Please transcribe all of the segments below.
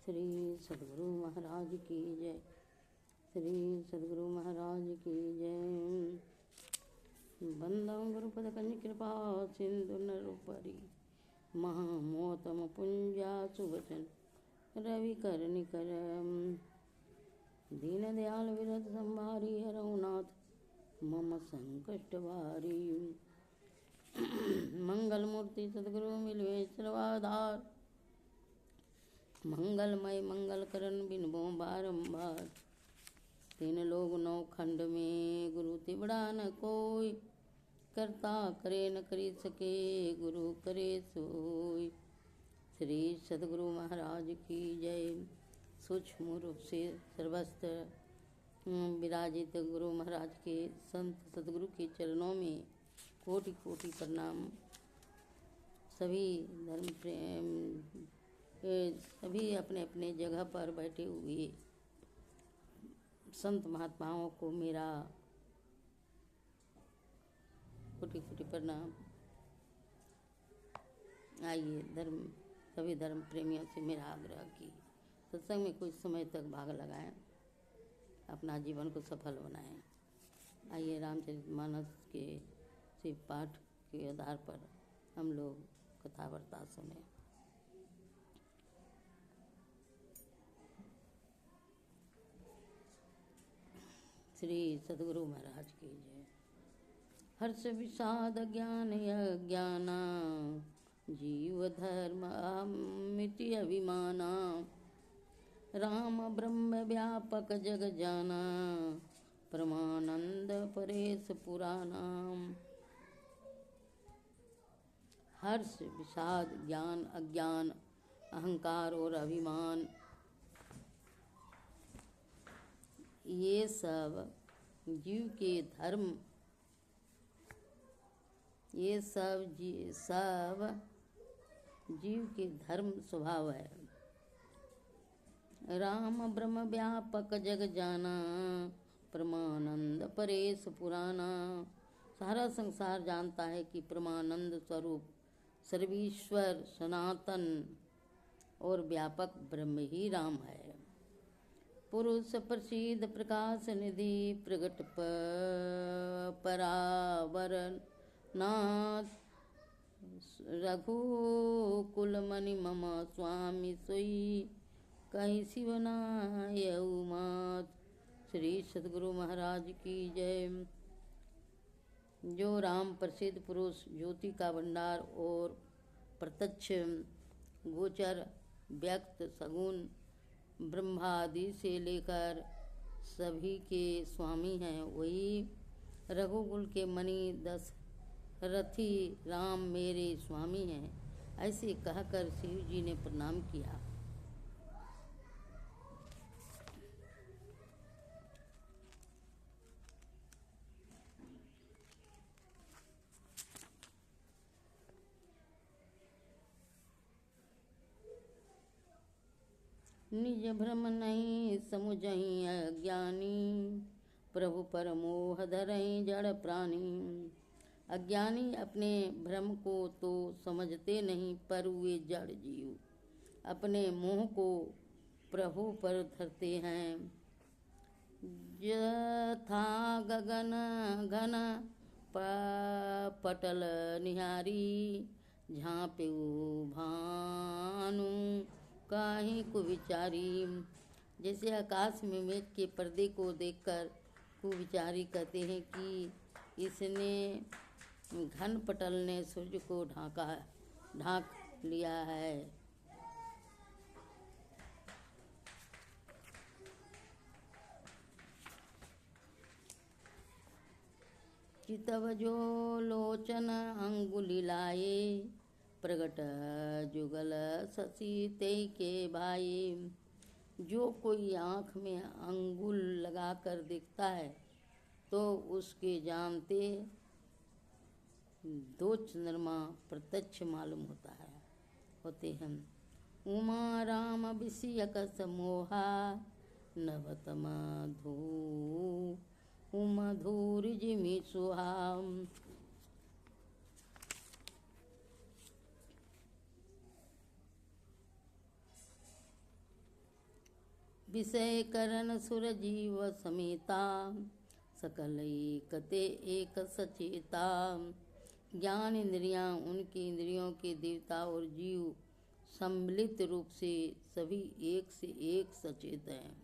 श्री सद्गुरु महाराज की जय। श्री सद्गुरु महाराज की जय। बंदं गुरुपद कंज कृपा सिंधु नरुपरि महामोतम पुंजा सुवचन रवि कर निकर दीन दयाल विरत संभारी हरहुनाथ मम संकष्ट भारी। मंगल मूर्ति सद्गुरु मिलवे सर्वाधार मंगलमय मंगल करण बिनबो बारंबार। तीन लोग नौ खंड में गुरु तिबड़ा न कोई करता करे न करी सके गुरु करे सोई। श्री सद्गुरु महाराज की जय। सूक्ष्म रूप से सर्वस्त्र विराजित गुरु महाराज के संत सद्गुरु के चरणों में कोटि कोटि प्रणाम। सभी धर्म प्रेम सभी अपने अपने जगह पर बैठे हुए संत महात्माओं को मेरा कोटि कोटि प्रणाम। आइए सभी धर्म प्रेमियों से मेरा आग्रह कि सत्संग में कुछ समय तक भाग लगाएं, अपना जीवन को सफल बनाएं। आइए रामचरितमानस के शिव पाठ के आधार पर हम लोग कथा वार्ता सुने। श्री सद्गुरु महाराज की जय। हर्ष विषाद ज्ञान अज्ञाना जीव धर्म अहमिति अभिमाना। राम ब्रह्म व्यापक जग जाना परमानंद परेश पुराना। हर्ष विषाद ज्ञान अज्ञान अहंकार और अभिमान, ये सब जीव के धर्म, ये सब जीव के धर्म स्वभाव है। राम ब्रह्म व्यापक जग जाना परमानंद परेश पुराना। सारा संसार जानता है कि परमानंद स्वरूप सर्वेश्वर सनातन और व्यापक ब्रह्म ही राम है। पुरुष प्रसिद्ध प्रकाश निधि प्रगट परावरण नाथ। रघुकुल मणि मम स्वामी सोई कहीं शिवनाय उमात। श्री सद्गुरु महाराज की जय। जो राम प्रसिद्ध पुरुष ज्योति का भंडार और प्रत्यक्ष गोचर व्यक्त सगुण ब्रह्मादि से लेकर सभी के स्वामी हैं, वही रघुकुल के मणि दशरथी राम मेरे स्वामी हैं। ऐसे कहकर शिव जी ने प्रणाम किया। निज भ्रम नहीं समुझहि अज्ञानी प्रभु पर मोह धरहि जड़ प्राणी। अज्ञानी अपने भ्रम को तो समझते नहीं, पर वे जड़ जीव अपने मोह को प्रभु पर धरते हैं। यथा गगन घन पटल निहारी झाँपे भानु काहे को विचारी। जैसे आकाश में मेघ के पर्दे को देखकर कुविचारी कहते हैं कि इसने घन पटल ने सूर्य को ढांक लिया है। चितव जो लोचन अंगुली लाए प्रगट जुगल शशि ते के भाई। जो कोई आँख में अंगुल लगाकर देखता है तो उसके जानते दो चंद्रमा प्रत्यक्ष मालूम होते हैं। उमा राम विषयक समोहा नवतम धूर जिमि सुहाम। विषय करण सुर जीव समेता, सकल एकते एक सचेता। ज्ञान इंद्रियां उनकी इंद्रियों के देवता और जीव सम्मिलित रूप से सभी एक से एक सचेत हैं।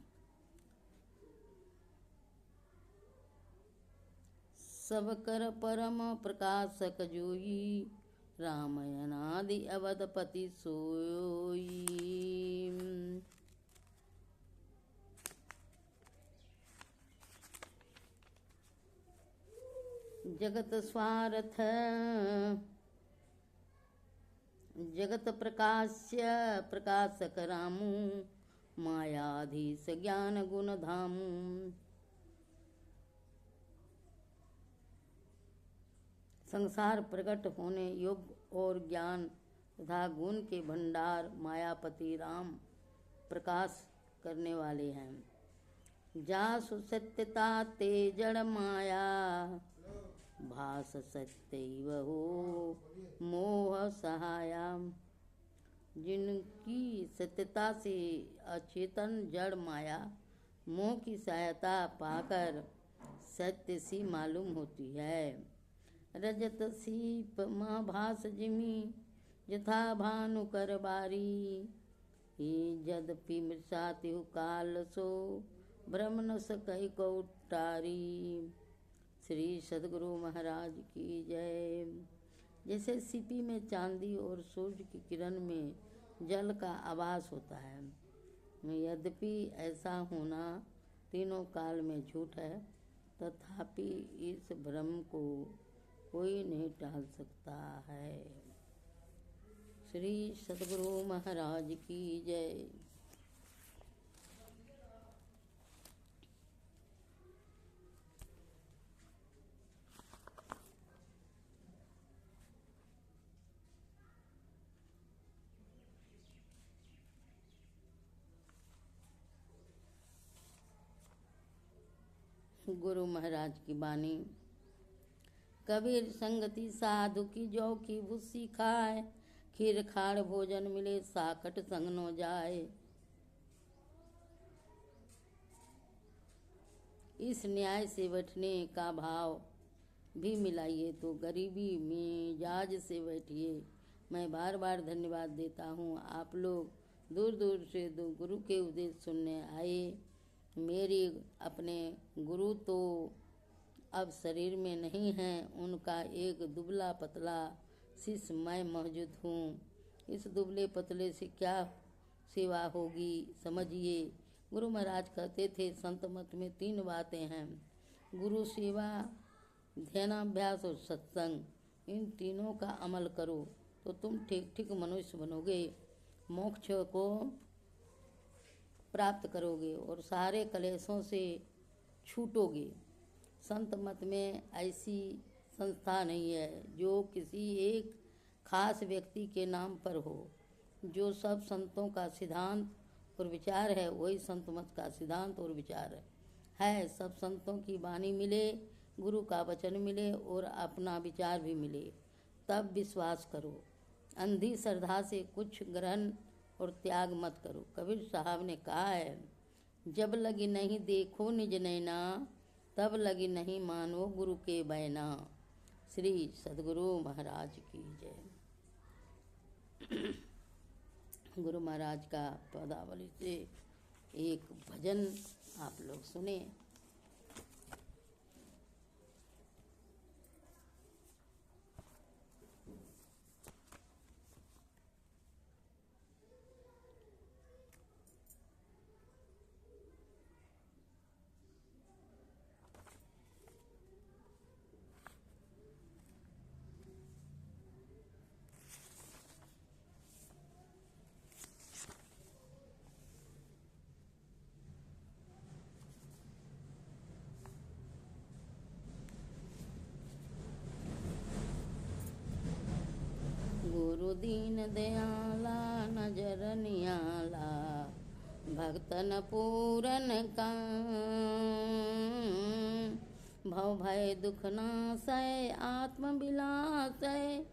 सब कर परम प्रकाशक जोई, रामायणादि अवधपति सोई। जगत स्वार्थ जगत प्रकाश्य प्रकाशक रामू, मायाधीश ज्ञान गुण धामू। संसार प्रकट होने योग्य और ज्ञान तथा गुण के भंडार मायापति राम प्रकाश करने वाले हैं। जासु सत्यता ते जड़ माया, भास सत्यैव हो मोह सहाया। जिनकी सत्यता से अचेतन जड़ माया मोह की सहायता पाकर सत्य सी मालूम होती है। रजत सीप महाभास जिमी, यथा भानु कर बारी। यद्यपि मृषात्यु काल सो, ब्रह्म न सकहि कौटारी। श्री सद्गुरु महाराज की जय। जैसे सीपी में चांदी और सूर्य की किरण में जल का आभास होता है, यद्यपि ऐसा होना तीनों काल में झूठ है, तथापि इस भ्रम को कोई नहीं टाल सकता है। श्री सद्गुरु महाराज की जय। गुरु महाराज की बानी। कबीर संगति साधु की जौ की भूसी खाए, खीर खाड़ भोजन मिले साकट संग न जाए। इस न्याय से बैठने का भाव भी मिलाइए तो गरीबी में जाज से बैठिए। मैं बार बार धन्यवाद देता हूँ। आप लोग दूर दूर से गुरु के उपदेश सुनने आए। मेरी अपने गुरु तो अब शरीर में नहीं हैं, उनका एक दुबला पतला शिष्य मैं मौजूद हूँ। इस दुबले पतले से क्या सेवा होगी समझिए। गुरु महाराज कहते थे संत मत में 3 बातें हैं, गुरु सेवा, ध्यानाभ्यास और सत्संग। इन तीनों का अमल करो तो तुम ठीक ठीक मनुष्य बनोगे, मोक्ष को प्राप्त करोगे और सारे कलेशों से छूटोगे। संत मत में ऐसी संस्था नहीं है जो किसी एक खास व्यक्ति के नाम पर हो। जो सब संतों का सिद्धांत और विचार है वही संत मत का सिद्धांत और विचार है। सब संतों की वाणी मिले, गुरु का वचन मिले और अपना विचार भी मिले, तब विश्वास करो। अंधी श्रद्धा से कुछ ग्रहण और त्याग मत करो। कबीर साहब ने कहा है, जब लगी नहीं देखो निज नैना, तब लगी नहीं मानो गुरु के बैना। श्री सद्गुरु महाराज की जय। गुरु महाराज का पदावली से एक भजन आप लोग सुने। गुरु दीन दयाला नजर नियाला, भक्तन पूरन का भव भय दुख नासै, आत्म विलासै,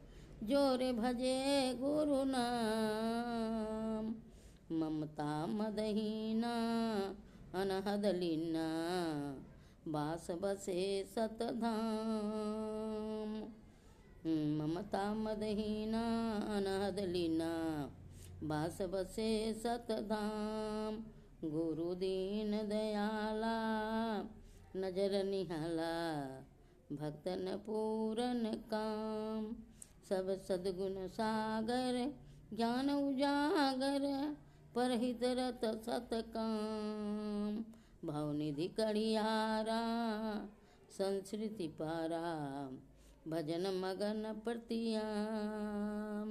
जोरे भजे गुरु नाम। ममता मदहीना अनहद लीना बास बसे सतधाम। ममता मदहीना अनहद लीना बास बसे सतधाम। गुरु दीन दयाला नजर निहाला भक्तन पूरन काम। सब सद्गुण सागर ज्ञान उजागर परहित रत सतकाम। भावनिधि कड़ियारा संस्कृति पारा भजन मगन प्रतियाम।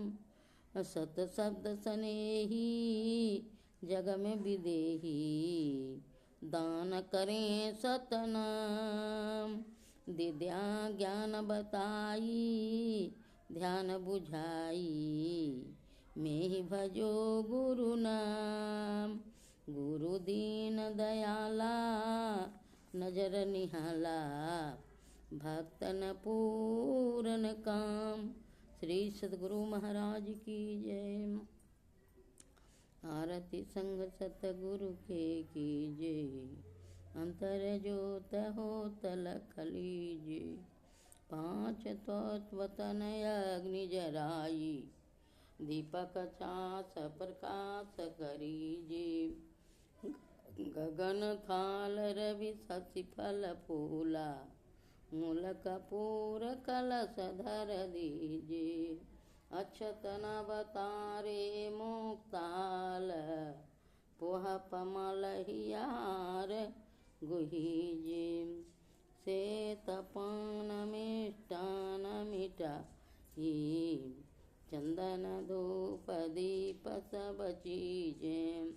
सत शब्द स्नेही जग में विदेही दान करें सतनाम। विद्या ज्ञान बताई ध्यान बुझाई मैं ही भजो गुरु नाम। गुरु दीन दयाला नजर निहाला भक्तन पूरन काम। श्री सद्गुरु महाराज की जय। आरती संग सतगुरु के कीजे अंतर जोत हो तलख लीजे। पांच तत्व तनय अग्नि जराई दीपक छास प्रकाश करीजे। गगन थाल रवि शशि फल फूला मूल कपूर कलश धर दीजे। अक्षत नवतारे मुक्ताल पोह पमल हियार गुहीजे। श्वेत पान मिष्टान मिठाई चंदन धूप दीप सब चीजें।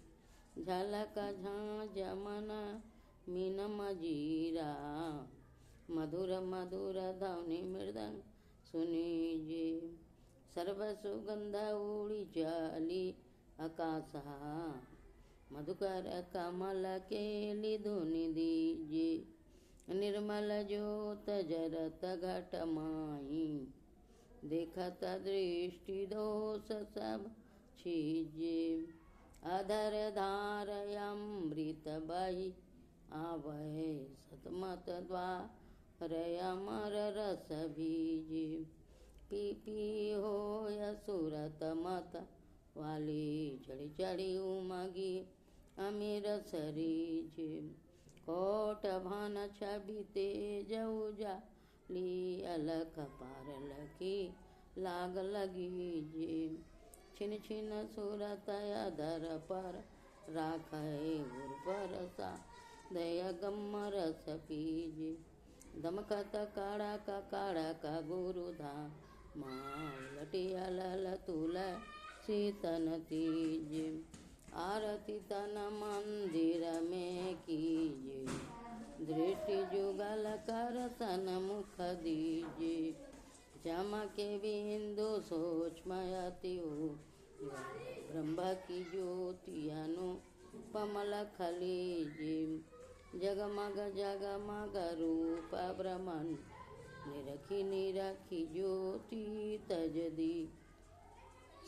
झलक झांझ मन मीन मजीरा मधुर मधुर ध्वनि मृदंग सुनीजे। सर्व सुगंध उड़ी चली आकाशा मधुकर कमल केली धुनि दीजे। निर्मल ज्योत जरत घट माही देखत दृष्टि दोष सब छीजे। अधर धार अमृत बही आवै सतमत द्वार अमर रस बीजे। पी पी हो सुरत मत वाली चढ़ी चढ़ी उमगी अमीर सरीजे। कोट भान छवि तेज उजाली अलख पार लखी लाग लगी जे। छिन छिन सूरत अधर पर राखे गुर परसा दय गम रस पीजे। दमकत काड़ा का गुरु धाम लटिया लल तुल शीतन तीजे। आरती तन मंदिर में कीजे दृष्टि जुगल कर तन मुख दीजे। चमके बिंदु सूक्ष्म अति ब्रह्म की ज्योति अनुपमल खलीजे। जगमग जगमग रूप ब्रह्मन निरखी ज्योति तजदी।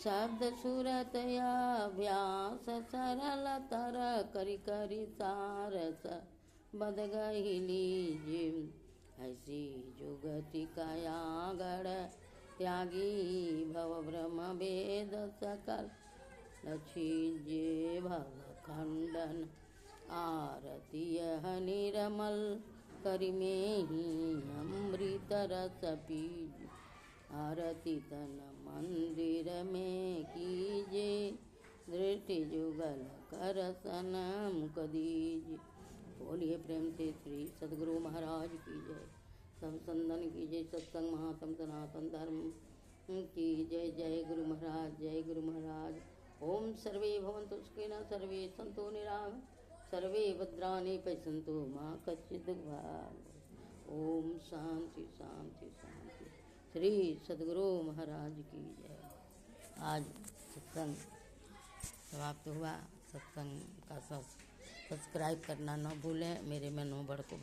शब्द सूरत अभ्यास सरल तर करी करी सारस बद गही लीजे। ऐसी जुगति कायागढ़ त्यागी भव ब्रह्म वेद सकल लक्षीजे। भव खंडन आरती यह निरमल करी में ही अमृत रस पीज। आरती तन मंदिर में कीजे दृष्टि जुगल कर सनम कदीजे। बोलिए प्रेम से श्री सद्गुरु महाराज की जय। सब संदन की जय। सत्संग महात्म सनातन धर्म की जय। जय गुरु महाराज जय गुरु महाराज। ओम सर्वे भवन्तु सुखिनः सर्वे सन्तु निरामयाः सर्वे भद्राणि पश्यन्तु मा कश्चित् दुःखभाग्। ओम शांति शांति शांति। श्री सद्गुरु महाराज की जय। आज सत्संग समाप्त हुआ। सत्संग का सब्सक्राइब करना न भूलें। मेरे मनोबल को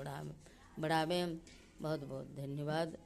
बढ़ावे। बहुत बहुत धन्यवाद।